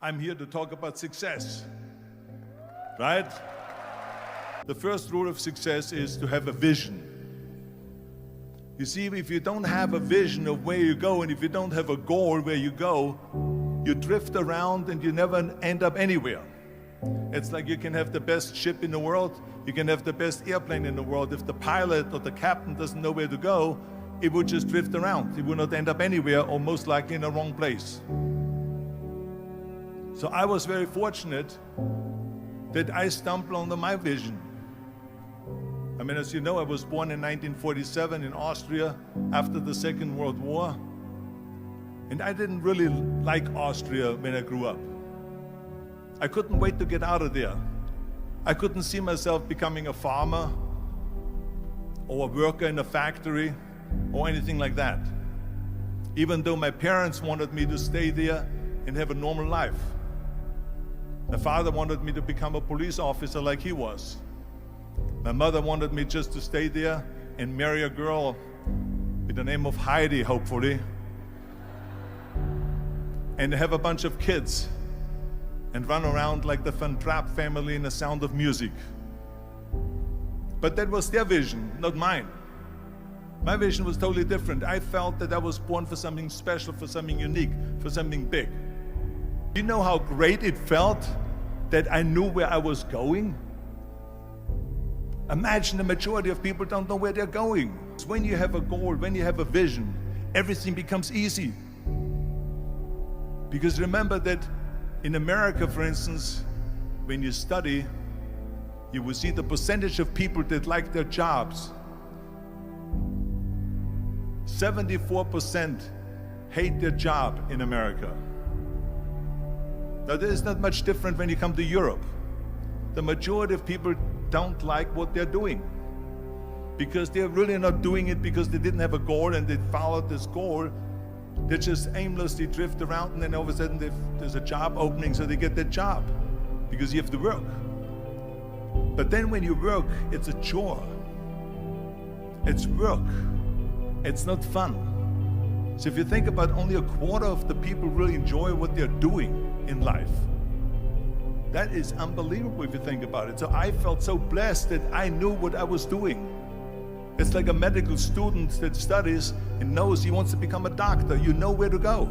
I'm here to talk about success, right? The first rule of success is to have a vision. You see, if you don't have a vision of where you go, and if you don't have a goal where you go, you drift around and you never end up anywhere. It's like you can have the best ship in the world, you can have the best airplane in the world. If the pilot or the captain doesn't know where to go, it would just drift around. It would not end up anywhere, or most likely in the wrong place. So I was very fortunate that I stumbled onto my vision. I mean, as you know, I was born in 1947 in Austria after the Second World War. And I didn't really like Austria when I grew up. I couldn't wait to get out of there. I couldn't see myself becoming a farmer or a worker in a factory or anything like that. Even though my parents wanted me to stay there and have a normal life. My father wanted me to become a police officer like he was. My mother wanted me just to stay there and marry a girl with the name of Heidi, hopefully, and have a bunch of kids and run around like the Van Trapp family in The Sound of Music. But that was their vision, not mine. My vision was totally different. I felt that I was born for something special, for something unique, for something big. You know how great it felt that I knew where I was going? Imagine the majority of people don't know where they're going. When you have a goal, when you have a vision, everything becomes easy. Because remember that in America, for instance, when you study, you will see the percentage of people that like their jobs. 74% hate their job in America. Now, there is not much different when you come to Europe. The majority of people don't like what they're doing because they're really not doing it because they didn't have a goal and they followed this goal. They just aimlessly drift around, and then all of a sudden there's a job opening, so they get that job because you have to work. But then when you work, it's a chore. It's work. It's not fun. So if you think about, only a quarter of the people really enjoy what they're doing in life. That is unbelievable if you think about it. So I felt so blessed that I knew what I was doing. It's like a medical student that studies and knows he wants to become a doctor. You know where to go.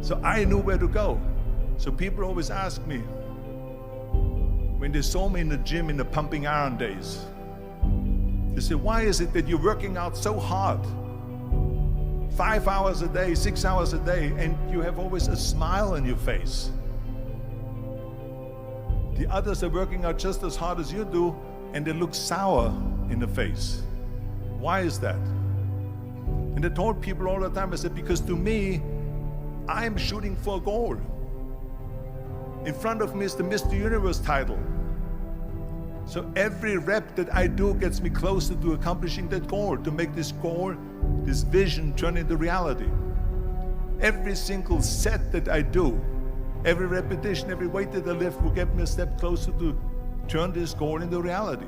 So I knew where to go. So people always ask me, when they saw me in the gym in the pumping iron days, they say, why is it that you're working out so hard? 5 hours a day, 6 hours a day, and you have always a smile on your face. The others are working out just as hard as you do, and they look sour in the face. Why is that? And I told people all the time, I said, because to me, I'm shooting for a goal. In front of me is the Mr. Universe title. So every rep that I do gets me closer to accomplishing that goal, to make this goal, this vision turn into reality. Every single set that I do, every repetition, every weight that I lift will get me a step closer to turn this goal into reality.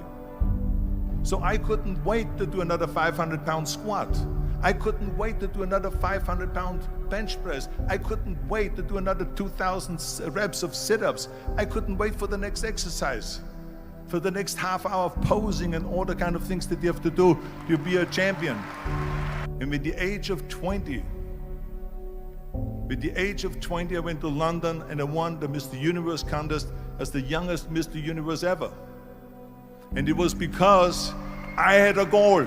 So I couldn't wait to do another 500-pound squat. I couldn't wait to do another 500-pound bench press. I couldn't wait to do another 2,000 reps of sit-ups. I couldn't wait for the next exercise, for the next half hour of posing and all the kind of things that you have to do to be a champion. And with the age of 20, I went to London and I won the Mr. Universe contest as the youngest Mr. Universe ever. And it was because I had a goal.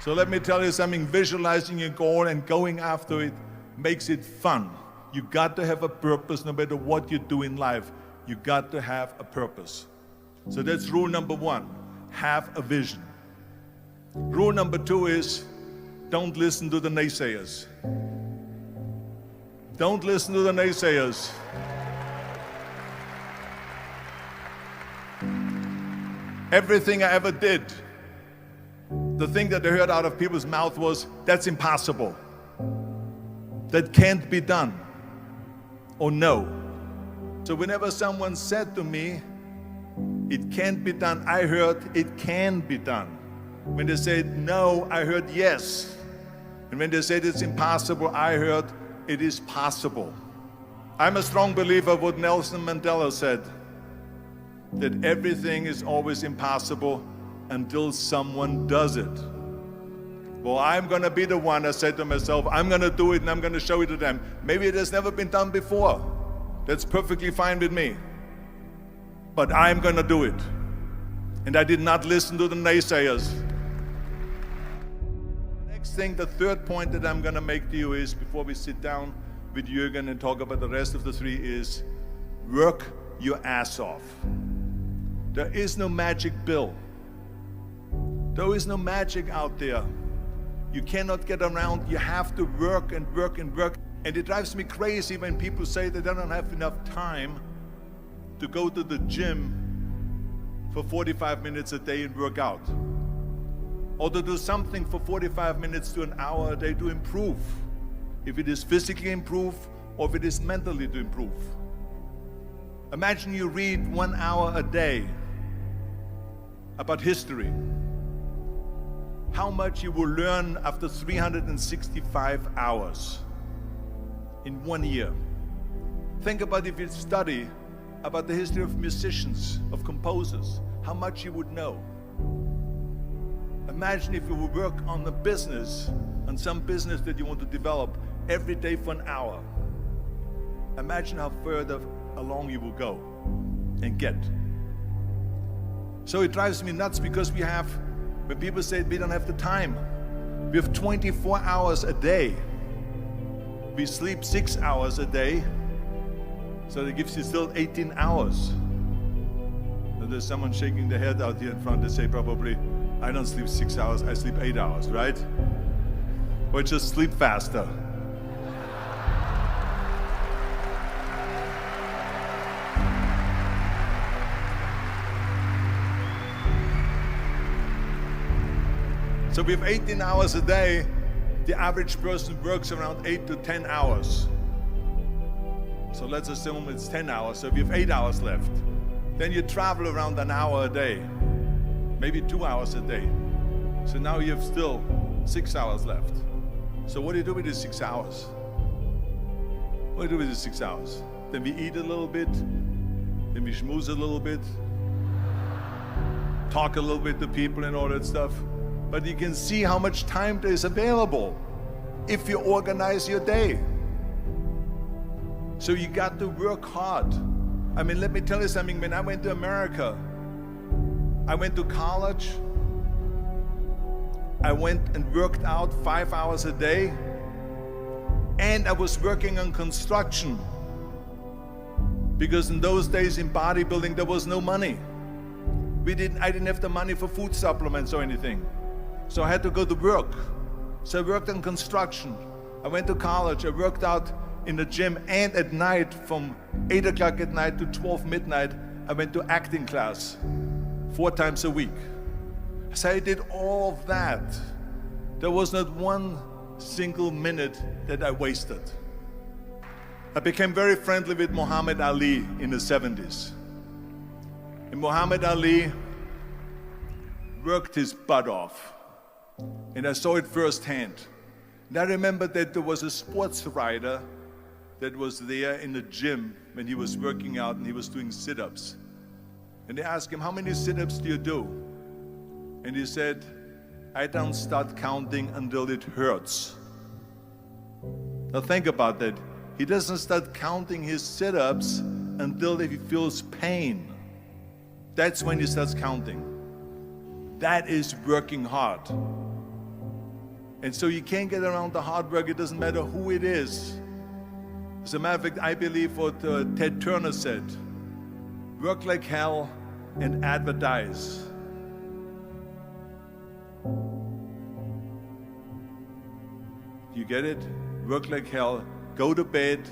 So let me tell you something, visualizing a goal and going after it makes it fun. You got to have a purpose no matter what you do in life. You got to have a purpose. So that's rule number one, have a vision. Rule number two is, don't listen to the naysayers. Don't listen to the naysayers. Everything I ever did, the thing that I heard out of people's mouth was, that's impossible. That can't be done. Or no. So whenever someone said to me, it can't be done, I heard, it can be done. When they said no, I heard yes. And when they said it's impossible, I heard it is possible. I'm a strong believer of what Nelson Mandela said, that everything is always impossible until someone does it. Well, I'm going to be the one, I said to myself, I'm going to do it and I'm going to show it to them. Maybe it has never been done before. That's perfectly fine with me. But I'm going to do it. And I did not listen to the naysayers. The next thing, the third point that I'm going to make to you is, before we sit down with Jürgen and talk about the rest of the three, is work your ass off. There is no magic pill. There is no magic out there. You cannot get around. You have to work and work and work. And it drives me crazy when people say that they don't have enough time to go to the gym for 45 minutes a day and work out. Or to do something for 45 minutes to an hour a day to improve. If it is physically improve or if it is mentally to improve. Imagine you read 1 hour a day about history. How much you will learn after 365 hours in 1 year. Think about if you study about the history of musicians, of composers, how much you would know. Imagine if you would work on a business, on some business that you want to develop every day for an hour. Imagine how further along you will go and get. So it drives me nuts because when people say we don't have the time, we have 24 hours a day. We sleep 6 hours a day, so that gives you still 18 hours. So there's someone shaking their head out here in front. They say probably, I don't sleep 6 hours, I sleep 8 hours, right? Or just sleep faster. So we have 18 hours a day. The average person works around 8 to 10 hours. So let's assume it's 10 hours, so we have 8 hours left. Then you travel around an hour a day, maybe 2 hours a day. So now you have still 6 hours left. So what do you do with these 6 hours? What do you do with these 6 hours? Then we eat a little bit, then we schmooze a little bit, talk a little bit to people and all that stuff. But you can see how much time there is available if you organize your day. So you got to work hard. I mean, let me tell you something. When I went to America, I went to college. I went and worked out 5 hours a day. And I was working on construction. Because in those days in bodybuilding, there was no money. I didn't have the money for food supplements or anything. So I had to go to work. So I worked on construction. I went to college. I worked out in the gym, and at night from 8 o'clock at night to 12 midnight, I went to acting class 4 times a week. So I did all of that. There was not one single minute that I wasted. I became very friendly with Muhammad Ali in the 70s. And Muhammad Ali worked his butt off. And I saw it firsthand. And I remember that there was a sports writer that was there in the gym when he was working out and he was doing sit-ups. And they asked him, how many sit-ups do you do? And he said, I don't start counting until it hurts. Now think about that. He doesn't start counting his sit-ups until he feels pain. That's when he starts counting. That is working hard. And so you can't get around the hard work. It doesn't matter who it is. As a matter of fact, I believe what Ted Turner said, work like hell and advertise. You get it? Work like hell, go to bed,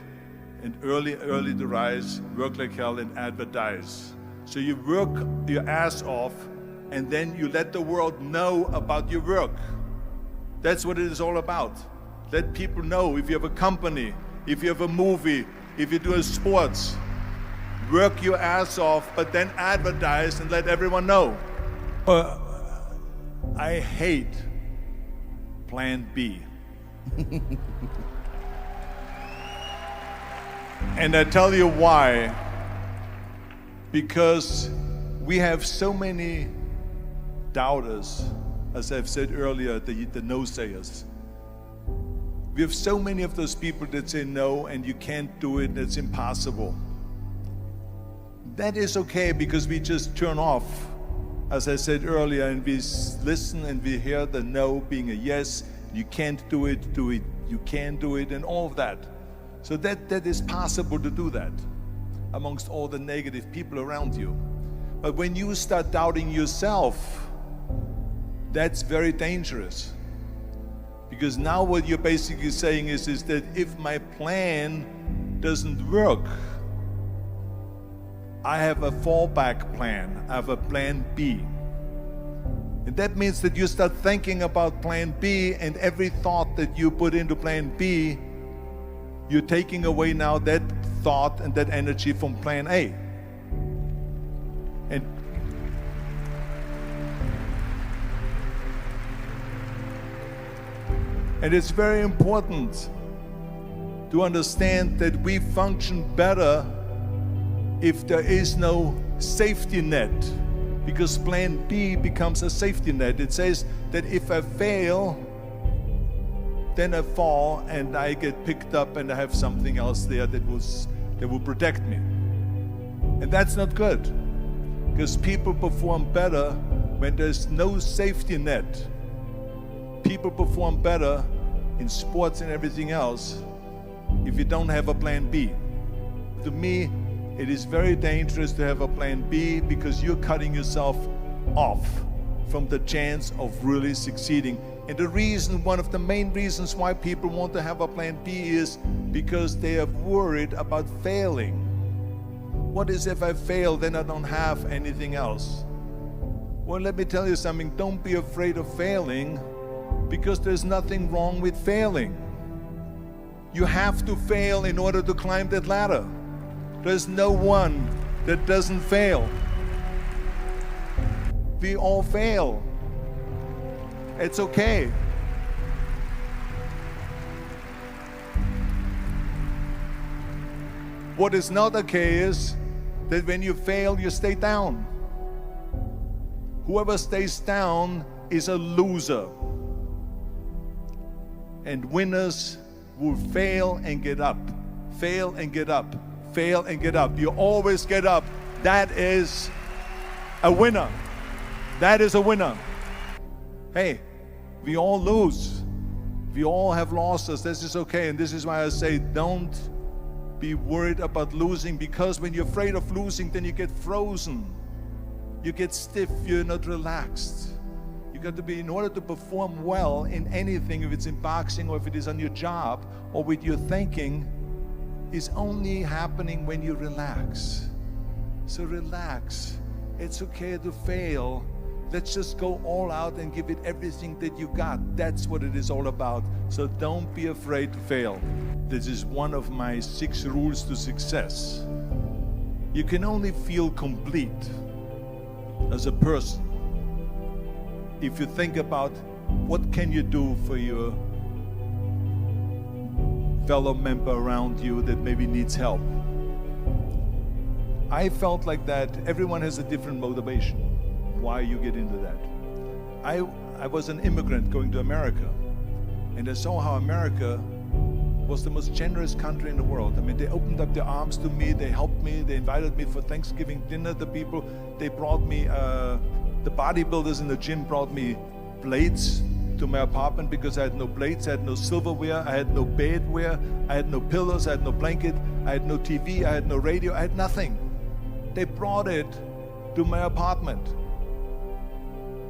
and early to rise, work like hell and advertise. So you work your ass off, and then you let the world know about your work. That's what it is all about. Let people know. If you have a company, if you have a movie, if you do a sports, work your ass off, but then advertise and let everyone know. I hate plan B. And I tell you why. Because we have so many doubters, as I've said earlier, the no-sayers. We have so many of those people that say no, and you can't do it, it's impossible. That is okay, because we just turn off, as I said earlier, and we listen and we hear the no being a yes. You can't do it, you can do it, and all of that. So that is possible to do that amongst all the negative people around you. But when you start doubting yourself, that's very dangerous. Because now what you're basically saying is that if my plan doesn't work, I have a fallback plan, I have a plan B. And that means that you start thinking about plan B, and every thought that you put into plan B, you're taking away now that thought and that energy from plan A. And it's very important to understand that we function better if there is no safety net, because plan B becomes a safety net. It says that if I fail, then I fall and I get picked up and I have something else there that will protect me. And that's not good, because people perform better when there's no safety net. People perform better in sports and everything else if you don't have a plan B. To me, it is very dangerous to have a plan B, because you're cutting yourself off from the chance of really succeeding. And the reason, one of the main reasons why people want to have a plan B is because they are worried about failing. What is if I fail, then I don't have anything else? Well, let me tell you something. Don't be afraid of failing, because there's nothing wrong with failing. You have to fail in order to climb that ladder. There's no one that doesn't fail. We all fail. It's okay. What is not okay is that when you fail, you stay down. Whoever stays down is a loser. And winners will fail and get up, fail and get up, fail and get up. You always get up. That is a winner. That is a winner. Hey, we all lose. We all have losses. This is okay. And this is why I say don't be worried about losing, because when you're afraid of losing, then you get frozen. You get stiff. You're not relaxed. You got to be, in order to perform well in anything, if it's in boxing or if it is on your job or with your thinking, is only happening when you relax. So relax. It's okay to fail. Let's just go all out and give it everything that you got. That's what it is all about. So don't be afraid to fail. This is one of my 6 rules to success. You can only feel complete as a person if you think about what can you do for your fellow member around you that maybe needs help. I felt like that. Everyone has a different motivation why you get into that. I was an immigrant going to America, and I saw how America was the most generous country in the world. I mean, they opened up their arms to me, they helped me, they invited me for Thanksgiving dinner. The people, they brought me, the bodybuilders in the gym brought me plates to my apartment because I had no plates, I had no silverware, I had no bedware, I had no pillows, I had no blanket, I had no TV, I had no radio, I had nothing. They brought it to my apartment.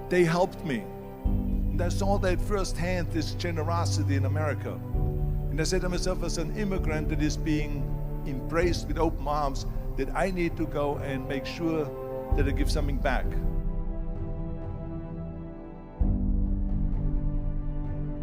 They helped me. And I saw that firsthand, this generosity in America. And I said to myself, as an immigrant that is being embraced with open arms, that I need to go and make sure that I give something back.